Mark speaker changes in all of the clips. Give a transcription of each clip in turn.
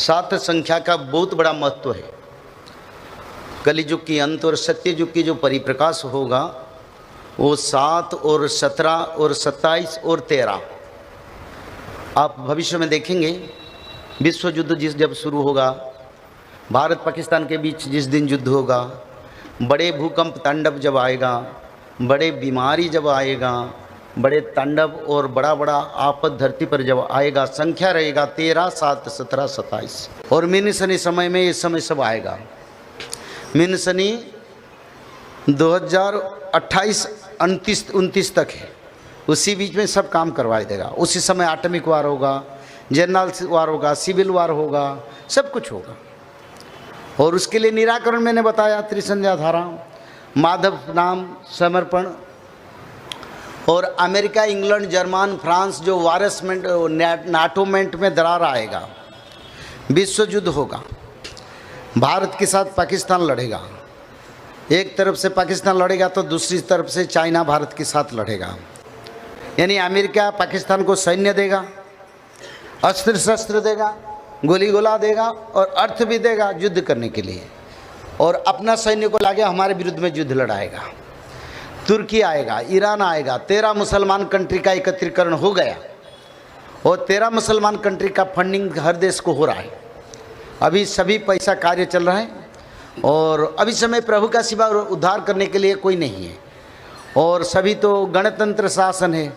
Speaker 1: 7 संख्या का बहुत बड़ा महत्व है। कलियुग की अंत और सत्ययुग की जो परिप्रकाश होगा वो 7 और 17 और 27 और 13 आप भविष्य में देखेंगे। विश्व युद्ध जब शुरू होगा, भारत पाकिस्तान के बीच जिस दिन युद्ध होगा, बड़े भूकंप तांडव जब आएगा, बड़े बीमारी जब आएगा, बड़े तांडव और बड़ा बड़ा आपद धरती पर जब आएगा, संख्या रहेगा 13, 7, 17, 27 और मीन शनि समय में ये समय सब आएगा। मीन शनि 2028, 29 तक है, उसी बीच में सब काम करवा देगा। उसी समय एटॉमिक वार होगा, जनरल वार होगा, सिविल वार होगा, सब कुछ होगा। और उसके लिए निराकरण मैंने बताया, त्रिसंध्या धारा, माधव नाम, समर्पण और अमेरिका, इंग्लैंड, जर्मन, फ्रांस जो वारसमेंट नाटोमेंट में दरार आएगा, विश्व युद्ध होगा। भारत के साथ पाकिस्तान लड़ेगा, एक तरफ से पाकिस्तान लड़ेगा तो दूसरी तरफ से चाइना भारत के साथ लड़ेगा। यानी अमेरिका पाकिस्तान को सैन्य देगा, अस्त्र शस्त्र देगा, गोली गोला देगा और अर्थ भी देगा युद्ध करने के लिए, और अपना सैन्य को लाके हमारे विरुद्ध में युद्ध लड़ाएगा। तुर्की आएगा, ईरान आएगा। 13 मुसलमान कंट्री का एकत्रीकरण हो गया और 13 मुसलमान कंट्री का फंडिंग हर देश को हो रहा है। अभी सभी पैसा कार्य चल रहा है और अभी समय प्रभु का सिवा उद्धार करने के लिए कोई नहीं है। और सभी तो गणतंत्र शासन है,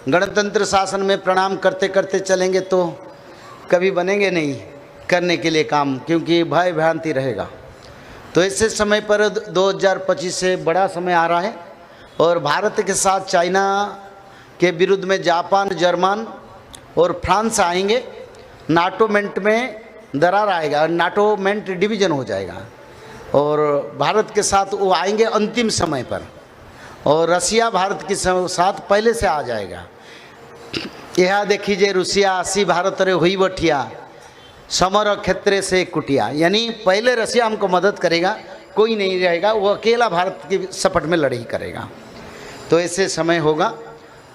Speaker 1: गणतंत्र शासन में प्रणाम करते करते चलेंगे तो कभी बनेंगे नहीं करने के लिए काम, क्योंकि भय भ्रांति रहेगा। तो ऐसे समय पर 2025 से बड़ा समय आ रहा है और भारत के साथ चाइना के विरुद्ध में जापान, जर्मन और फ्रांस आएंगे। नाटोमेंट में दरार आएगा, नाटोमेंट डिवीजन हो जाएगा और भारत के साथ वो आएंगे अंतिम समय पर। और रसिया भारत के साथ पहले से आ जाएगा। यह देखिए, रूसिया आसी भारत रे हुई बठिया, समर क्षेत्र से कुटिया। यानी पहले रसिया हमको मदद करेगा, कोई नहीं रहेगा, वो अकेला भारत की सपट में लड़ाई करेगा। तो ऐसे समय होगा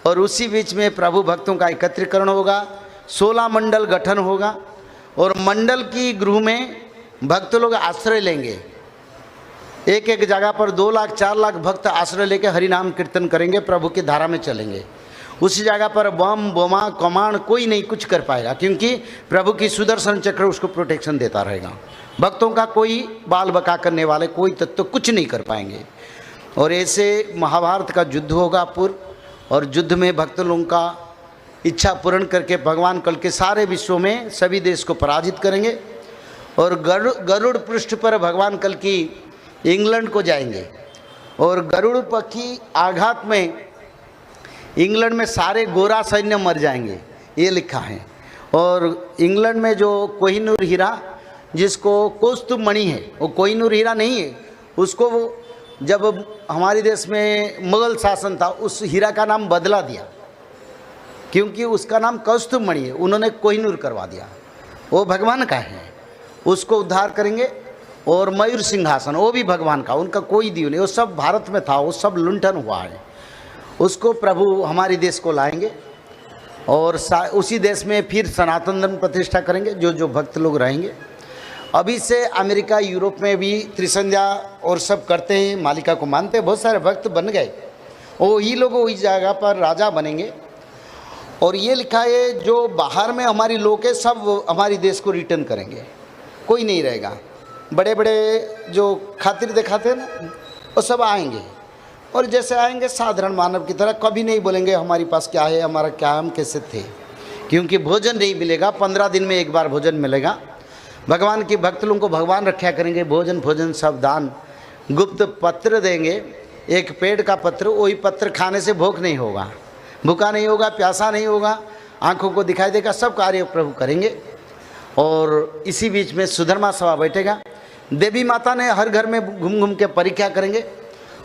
Speaker 1: और उसी बीच में प्रभु भक्तों का एकत्रीकरण होगा। 16 मंडल गठन होगा और मंडल की गृह में भक्त लोग आश्रय लेंगे। एक एक जगह पर 2 लाख 4 लाख भक्त आश्रय लेके हरिनाम कीर्तन करेंगे, प्रभु की धारा में चलेंगे। उसी जगह पर बम बोमा कमांड कोई नहीं कुछ कर पाएगा, क्योंकि प्रभु की सुदर्शन चक्र उसको प्रोटेक्शन देता रहेगा। भक्तों का कोई बाल बका करने वाले कोई तत्व कुछ नहीं कर पाएंगे। और ऐसे महाभारत का युद्ध होगा पूर्व, और युद्ध में भक्त लोगों का इच्छा पूर्ण करके भगवान कल के सारे विश्व में सभी देश को पराजित करेंगे। और गरुड़ पृष्ठ पर भगवान कल की इंग्लैंड को जाएंगे और गरुड़ पक्षी आघात में इंग्लैंड में सारे गोरा सैन्य मर जाएंगे, ये लिखा है। और इंग्लैंड में जो कोहिनूर हीरा, जिसको कौस्तुभ मणि है, वो कोहिनूर हीरा नहीं है, उसको जब हमारे देश में मुगल शासन था उस हीरा का नाम बदला दिया, क्योंकि उसका नाम कौस्तुभ मणि है, उन्होंने कोहिनूर करवा दिया। वो भगवान का है, उसको उद्धार करेंगे। और मयूर सिंहासन वो भी भगवान का, उनका कोई दीव नहीं, वो सब भारत में था, वो सब लुंठन हुआ है। उसको प्रभु हमारे देश को लाएंगे और उसी देश में फिर सनातन धर्म प्रतिष्ठा करेंगे जो जो भक्त लोग रहेंगे। अभी से अमेरिका, यूरोप में भी त्रिसंध्या और सब करते हैं, मालिका को मानते हैं, बहुत सारे भक्त बन गए। वही लोग वही जगह पर राजा बनेंगे। और ये लिखा है जो बाहर में हमारी लोग हैं सब हमारी देश को रिटर्न करेंगे, कोई नहीं रहेगा। बड़े बड़े जो खातिर दिखाते हैं ना, वो सब आएंगे और जैसे आएंगे साधारण मानव की तरह, कभी नहीं बोलेंगे हमारे पास क्या है, हमारा क्या, हम कैसे थे, क्योंकि भोजन नहीं मिलेगा। 15 दिन में एक बार भोजन मिलेगा। भगवान की भक्त लोगों को भगवान रक्षा करेंगे, भोजन भोजन सब दान। गुप्त पत्र देंगे, एक पेड़ का पत्र, वही पत्र खाने से भूख नहीं होगा, भूखा नहीं होगा, प्यासा नहीं होगा, आँखों को दिखाई देगा, सब कार्य प्रभु करेंगे। और इसी बीच में सुधर्मा सभा बैठेगा। देवी माता ने हर घर में घूम घूम के परीक्षा करेंगे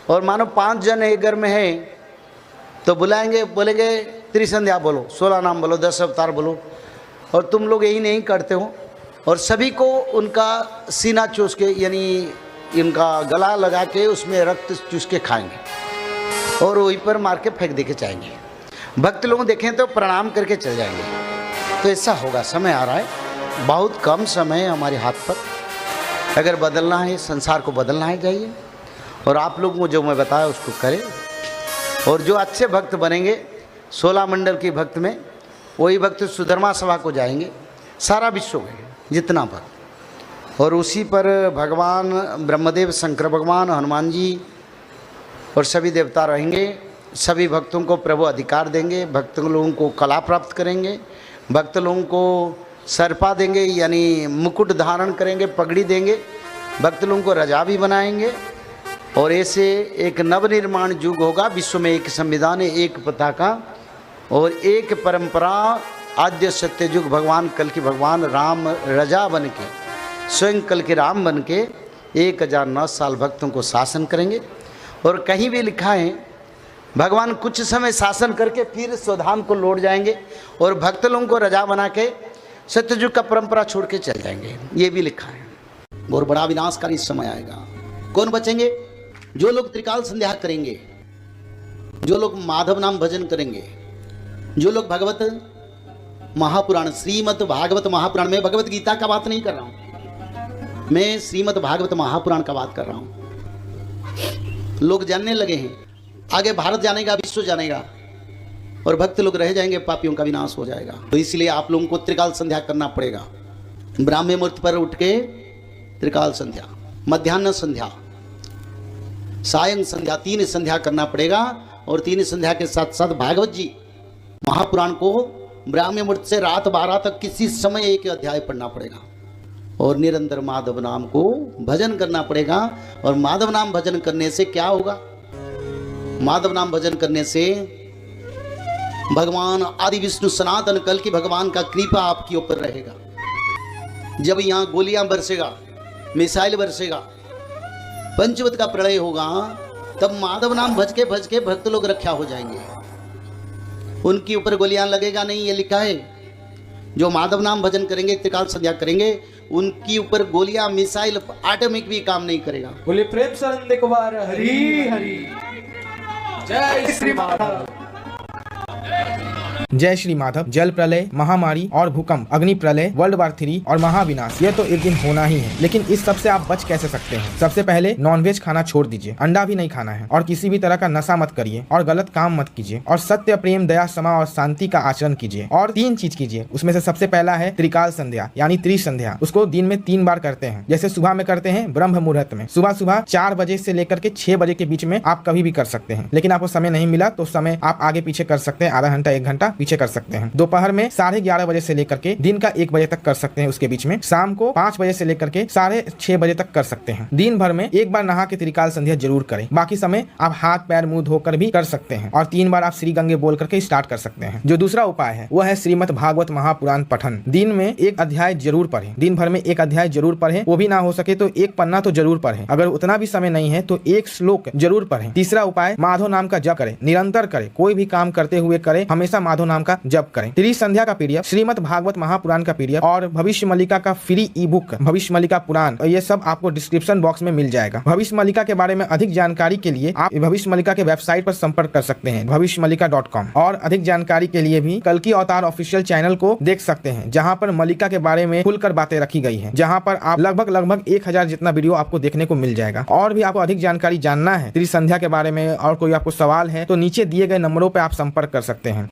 Speaker 1: और मानो 5 जन एक घर में है तो बुलाएंगे, बोलेंगे त्रिसंध्या बोलो, 16 नाम बोलो, 10 अवतार बोलो, और तुम लोग यही नहीं करते हो। और सभी को उनका सीना चूस के, यानी इनका गला लगा के उसमें रक्त चूस के खाएंगे और वहीं पर मार के फेंक दे के जाएंगे। भक्त लोग देखें तो प्रणाम करके चल जाएंगे। तो ऐसा होगा, समय आ रहा है। बहुत कम समय है हमारे हाथ पर। अगर बदलना है, संसार को बदलना है, जाइए और आप लोगों को जो मैं बताया उसको करें। और जो अच्छे भक्त बनेंगे 16 मंडल के भक्त में, वही भक्त सुधर्मा सभा को जाएंगे, सारा विश्व में जितना भक्त। और उसी पर भगवान ब्रह्मदेव, शंकर भगवान, हनुमान जी और सभी देवता रहेंगे। सभी भक्तों को प्रभु अधिकार देंगे, भक्त लोगों को कला प्राप्त करेंगे, भक्त लोगों को सरपा देंगे यानी मुकुट धारण करेंगे, पगड़ी देंगे, भक्त लोगों को रजा भी बनाएंगे। और ऐसे एक नवनिर्माण युग होगा। विश्व में एक संविधान है, एक पताका और एक परंपरा। आद्य सत्य युग भगवान कल की भगवान राम रजा बन के, स्वयं कल के राम बन के 1009 साल भक्तों को शासन करेंगे। और कहीं भी लिखा है भगवान कुछ समय शासन करके फिर स्वधाम को लौट जाएंगे और भक्त लोगों को रजा बना के सत्ययुग का परंपरा छोड़ के चल जाएंगे, ये भी लिखा है। और बड़ा विनाशकारी समय आएगा। कौन बचेंगे? जो लोग त्रिकाल संध्या करेंगे, जो लोग माधव नाम भजन करेंगे, जो लोग भगवत महापुराण, श्रीमद् भागवत महापुराण, में भगवत गीता का बात नहीं कर रहा हूं, मैं श्रीमद् भागवत महापुराण का बात कर रहा हूं। लोग जानने लगे हैं, आगे भारत जानेगा, विश्व जानेगा और भक्त लोग रह जाएंगे, पापियों का विनाश हो जाएगा। तो इसलिए आप लोगों को त्रिकाल संध्या करना पड़ेगा। ब्राह्मण मुहूर्त पर उठ के त्रिकाल संध्या, मध्याह्न संध्या, सायं संध्या, 3 संध्या करना पड़ेगा। और 3 संध्या के साथ साथ भागवत जी महापुराण को ब्राह्मण मुहूर्त से रात 12 तक किसी समय एक अध्याय पढ़ना पड़ेगा। और निरंतर माधव नाम को भजन करना पड़ेगा। और माधव नाम भजन करने से क्या होगा? माधव नाम भजन करने से भगवान आदि विष्णु सनातन कल की भगवान का कृपा आपके ऊपर रहेगा। जब यहाँ गोलियां बरसेगा, मिसाइल बरसेगा, पंचवत का प्रलय होगा, तब माधव नाम भज के भक्त लोग रक्षा हो जाएंगे। उनके ऊपर गोलियां लगेगा नहीं, ये लिखा है। जो माधव नाम भजन करेंगे, त्रिकाल संध्या करेंगे, उनकी ऊपर गोलियां, मिसाइल, एटॉमिक भी काम नहीं करेगा।
Speaker 2: बोले प्रेम से एक बार हरि हरि। जय श्री माधव।
Speaker 3: जय श्री माधव। जल प्रलय, महामारी और भूकंप, अग्नि प्रलय, वर्ल्ड वार 3 और महाविनाश, ये तो एक दिन होना ही है। लेकिन इस सब से आप बच कैसे सकते हैं? सबसे पहले नॉनवेज खाना छोड़ दीजिए, अंडा भी नहीं खाना है, और किसी भी तरह का नशा मत करिए, और गलत काम मत कीजिए, और सत्य, प्रेम, दया, क्षमा और शांति का आचरण कीजिए। और 3 चीज कीजिए। उसमें से सबसे पहला है त्रिकाल संध्या यानी त्रिसंध्या। उसको दिन में 3 बार करते हैं। जैसे सुबह में करते हैं ब्रह्म मुहूर्त में, सुबह 4 बजे से लेकर के 6 बजे के बीच में आप कभी भी कर सकते हैं। लेकिन आपको समय नहीं मिला तो समय आप आगे पीछे कर सकते हैं, आधा घंटा 1 घंटा पीछे कर सकते हैं। दोपहर में 11:30 बजे से लेकर के दिन का 1 बजे तक कर सकते हैं, उसके बीच में। शाम को 5 बजे से लेकर के 6:30 बजे तक कर सकते हैं। दिन भर में 1 बार नहा के त्रिकाल संध्या जरूर करें। बाकी समय आप हाथ पैर मुंह धोकर भी कर सकते हैं। और 3 बार आप श्री गंगे बोल करके स्टार्ट कर सकते हैं। जो दूसरा उपाय है वो है श्रीमद् भागवत महापुराण पठन। दिन में 1 अध्याय जरूर पढ़ें। दिन भर में 1 अध्याय जरूर पढ़ें। वो भी ना हो सके तो 1 पन्ना तो जरूर पढ़ें। अगर उतना भी समय नहीं है तो 1 श्लोक जरूर पढ़ें। तीसरा उपाय, माधव नाम का जप करें, निरंतर करें, कोई भी काम करते हुए करें, हमेशा माधव नाम का जप करें। त्रिसंध्या का पीडीएफ, श्रीमद् भागवत महापुराण का पीडीएफ और भविष्य मल्लिका का फ्री ई बुक भविष्य मल्लिका पुराण, ये सब आपको डिस्क्रिप्शन बॉक्स में मिल जाएगा। भविष्य मल्लिका के बारे में अधिक जानकारी के लिए आप भविष्य मल्लिका के वेबसाइट पर संपर्क कर सकते हैं, भविष्यमल्लिका.com। और अधिक जानकारी के लिए भी कल्कि अवतार ऑफिशियल चैनल को देख सकते हैं, जहां पर मल्लिका के बारे में खुलकर बातें रखी गई है, जहां पर आप लगभग 1000 जितना वीडियो आपको देखने को मिल जाएगा। और भी आपको अधिक जानकारी जानना है त्रिसंध्या के बारे में और कोई आपको सवाल है तो नीचे दिए गए नंबरों पर आप संपर्क कर सकते हैं।